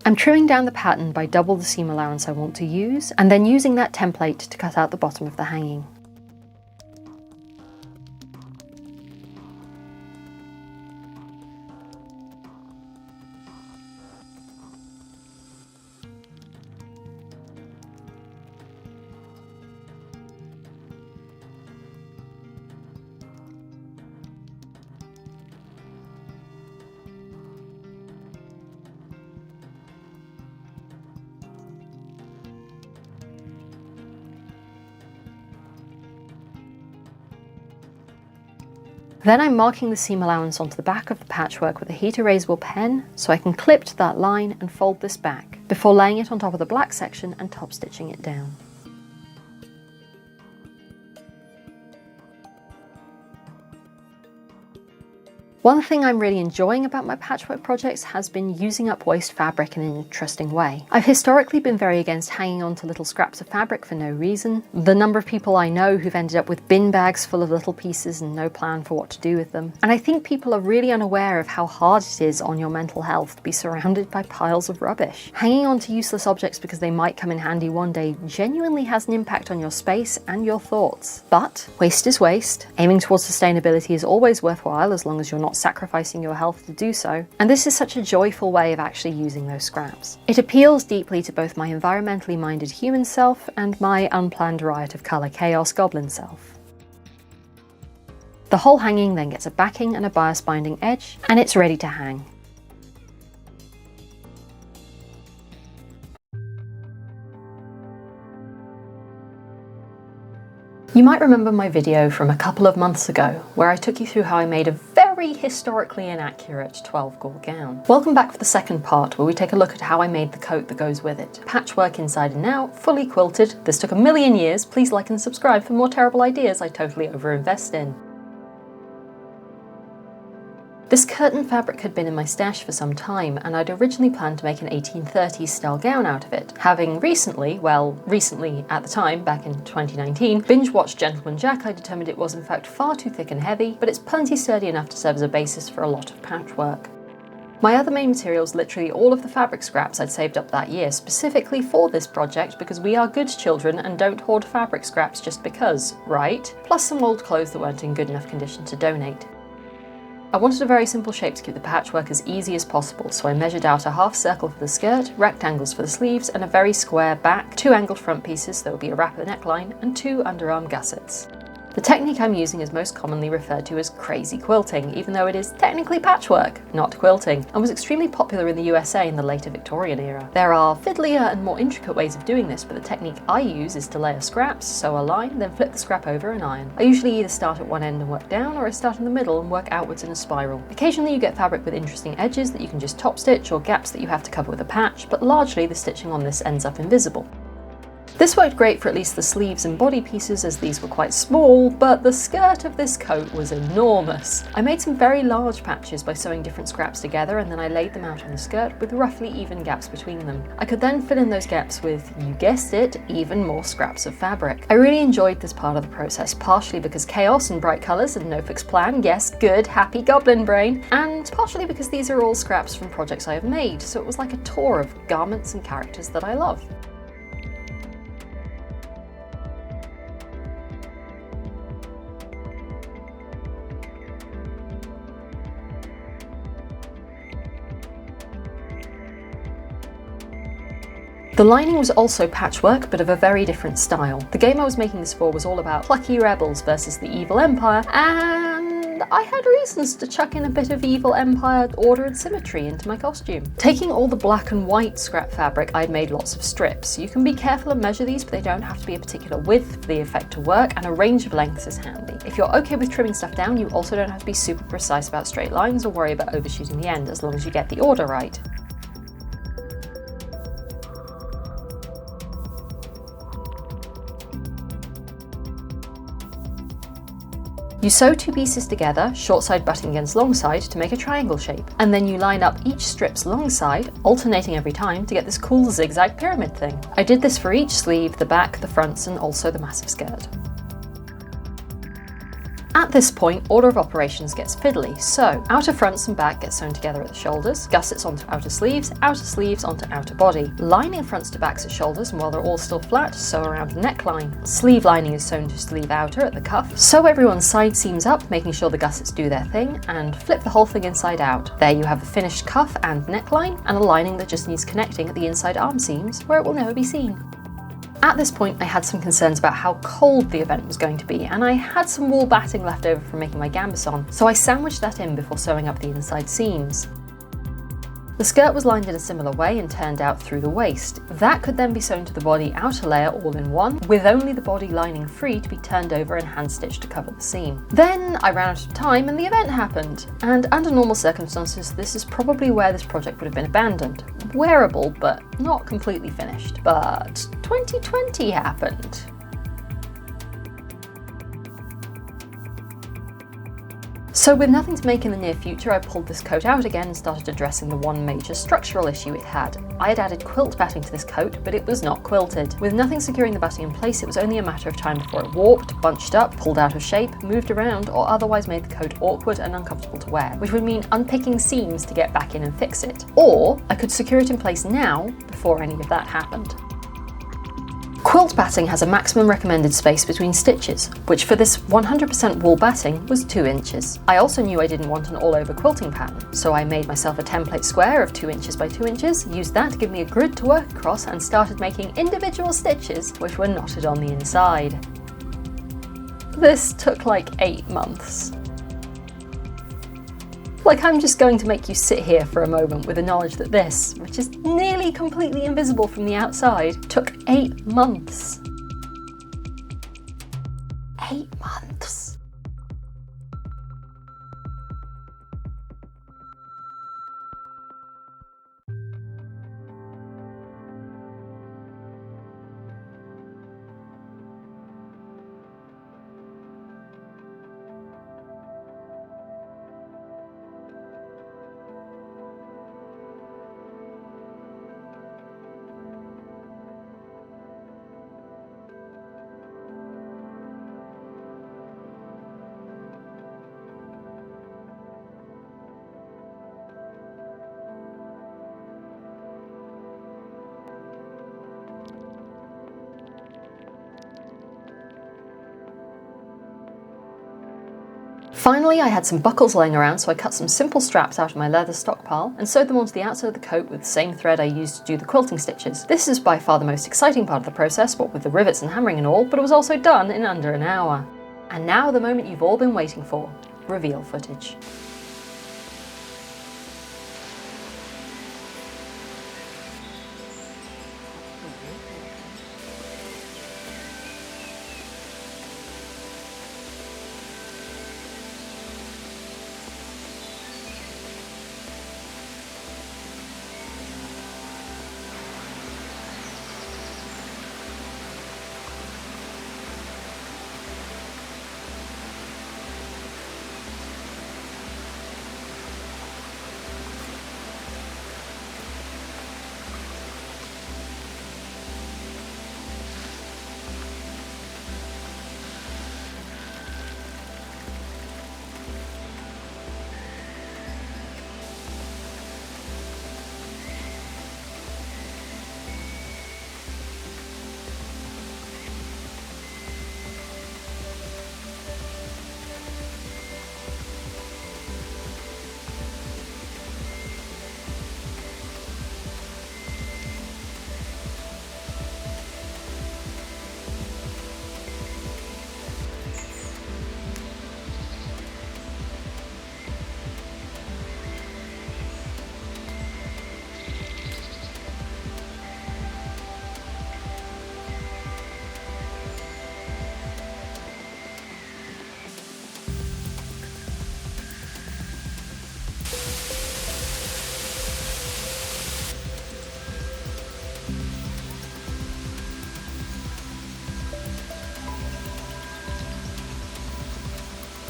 I'm trimming down the pattern by double the seam allowance I want to use, and then using that template to cut out the bottom of the hanging. Then I'm marking the seam allowance onto the back of the patchwork with a heat erasable pen so I can clip to that line and fold this back, before laying it on top of the black section and top stitching it down. One thing I'm really enjoying about my patchwork projects has been using up waste fabric in an interesting way. I've historically been very against hanging on to little scraps of fabric for no reason. The number of people I know who've ended up with bin bags full of little pieces and no plan for what to do with them. And I think people are really unaware of how hard it is on your mental health to be surrounded by piles of rubbish. Hanging on to useless objects because they might come in handy one day genuinely has an impact on your space and your thoughts. But waste is waste. Aiming towards sustainability is always worthwhile as long as you're not sacrificing your health to do so, and this is such a joyful way of actually using those scraps. It appeals deeply to both my environmentally minded human self and my unplanned riot of colour chaos goblin self. The whole hanging then gets a backing and a bias binding edge, and it's ready to hang. You might remember my video from a couple of months ago where I took you through how I made a very historically inaccurate 12-gauge gown. Welcome back for the second part where we take a look at how I made the coat that goes with it. Patchwork inside and out, fully quilted. This took a million years. Please like and subscribe for more terrible ideas I totally overinvest in. This curtain fabric had been in my stash for some time, and I'd originally planned to make an 1830s style gown out of it. Having recently at the time, back in 2019, binge-watched Gentleman Jack, I determined it was in fact far too thick and heavy, but it's plenty sturdy enough to serve as a basis for a lot of patchwork. My other main materials, literally all of the fabric scraps I'd saved up that year specifically for this project because we are good children and don't hoard fabric scraps just because, right? Plus some old clothes that weren't in good enough condition to donate. I wanted a very simple shape to keep the patchwork as easy as possible, so I measured out a half circle for the skirt, rectangles for the sleeves, and a very square back, 2 angled front pieces, there will be a wrap at the neckline, and 2 underarm gussets. The technique I'm using is most commonly referred to as crazy quilting, even though it is technically patchwork, not quilting, and was extremely popular in the USA in the later Victorian era. There are fiddlier and more intricate ways of doing this, but the technique I use is to layer scraps, sew a line, then flip the scrap over and iron. I usually either start at one end and work down, or I start in the middle and work outwards in a spiral. Occasionally you get fabric with interesting edges that you can just top stitch, or gaps that you have to cover with a patch, but largely the stitching on this ends up invisible. This worked great for at least the sleeves and body pieces as these were quite small, but the skirt of this coat was enormous. I made some very large patches by sewing different scraps together, and then I laid them out on the skirt with roughly even gaps between them. I could then fill in those gaps with, you guessed it, even more scraps of fabric. I really enjoyed this part of the process, partially because chaos and bright colours and no fixed plan, yes, good, happy goblin brain, and partially because these are all scraps from projects I have made, so it was like a tour of garments and characters that I love. The lining was also patchwork, but of a very different style. The game I was making this for was all about plucky rebels versus the evil empire, and I had reasons to chuck in a bit of evil empire order and symmetry into my costume. Taking all the black and white scrap fabric, I'd made lots of strips. You can be careful and measure these, but they don't have to be a particular width for the effect to work, and a range of lengths is handy. If you're okay with trimming stuff down, you also don't have to be super precise about straight lines or worry about overshooting the end, as long as you get the order right. You sew two pieces together, short side butting against long side, to make a triangle shape, and then you line up each strip's long side, alternating every time to get this cool zigzag pyramid thing. I did this for each sleeve, the back, the fronts, and also the massive skirt. At this point, order of operations gets fiddly, so outer fronts and back get sewn together at the shoulders, gussets onto outer sleeves onto outer body. Lining fronts to backs at shoulders, and while they're all still flat, sew around the neckline. Sleeve lining is sewn to sleeve outer at the cuff. Sew everyone's side seams up, making sure the gussets do their thing, and flip the whole thing inside out. There you have a finished cuff and neckline, and a lining that just needs connecting at the inside arm seams, where it will never be seen. At this point, I had some concerns about how cold the event was going to be, and I had some wool batting left over from making my gambeson, so I sandwiched that in before sewing up the inside seams. The skirt was lined in a similar way and turned out through the waist. That could then be sewn to the body outer layer all in one, with only the body lining free to be turned over and hand stitched to cover the seam. Then I ran out of time and the event happened, and under normal circumstances this is probably where this project would have been abandoned. Wearable, but not completely finished. But 2020 happened. So with nothing to make in the near future, I pulled this coat out again and started addressing the one major structural issue it had. I had added quilt batting to this coat, but it was not quilted. With nothing securing the batting in place, it was only a matter of time before it warped, bunched up, pulled out of shape, moved around, or otherwise made the coat awkward and uncomfortable to wear, which would mean unpicking seams to get back in and fix it. Or I could secure it in place now, before any of that happened. Quilt batting has a maximum recommended space between stitches, which for this 100% wool batting was 2 inches. I also knew I didn't want an all-over quilting pattern, so I made myself a template square of 2 inches by 2 inches, used that to give me a grid to work across, and started making individual stitches which were knotted on the inside. This took like 8 months. Like, I'm just going to make you sit here for a moment with the knowledge that this, which is nearly completely invisible from the outside, took 8 months. 8 months. Finally, I had some buckles laying around, so I cut some simple straps out of my leather stockpile and sewed them onto the outside of the coat with the same thread I used to do the quilting stitches. This is by far the most exciting part of the process, what with the rivets and hammering and all, but it was also done in under an hour. And now the moment you've all been waiting for, reveal footage.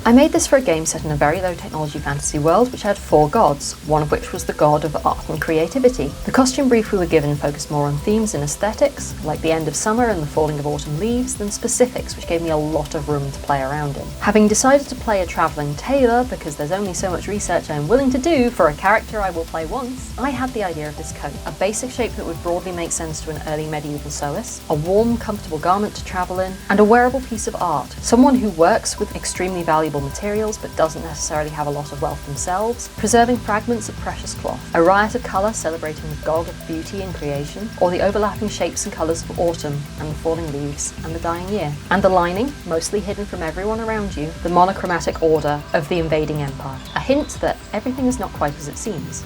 I made this for a game set in a very low technology fantasy world which had 4 gods, one of which was the god of art and creativity. The costume brief we were given focused more on themes and aesthetics, like the end of summer and the falling of autumn leaves, than specifics, which gave me a lot of room to play around in. Having decided to play a travelling tailor, because there's only so much research I'm willing to do for a character I will play once, I had the idea of this coat, a basic shape that would broadly make sense to an early medieval sewist, a warm, comfortable garment to travel in, and a wearable piece of art. Someone who works with extremely valuable materials but doesn't necessarily have a lot of wealth themselves, preserving fragments of precious cloth, a riot of colour celebrating the god of beauty and creation, or the overlapping shapes and colours of autumn and the falling leaves and the dying year. And the lining, mostly hidden from everyone around you, the monochromatic order of the invading empire, a hint that everything is not quite as it seems.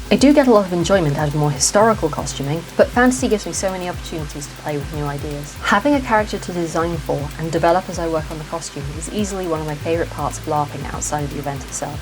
I do get a lot of enjoyment out of more historical costuming, but fantasy gives me so many opportunities to play with new ideas. Having a character to design for and develop as I work on the costume is easily one of my favourite parts of LARPing outside of the event itself.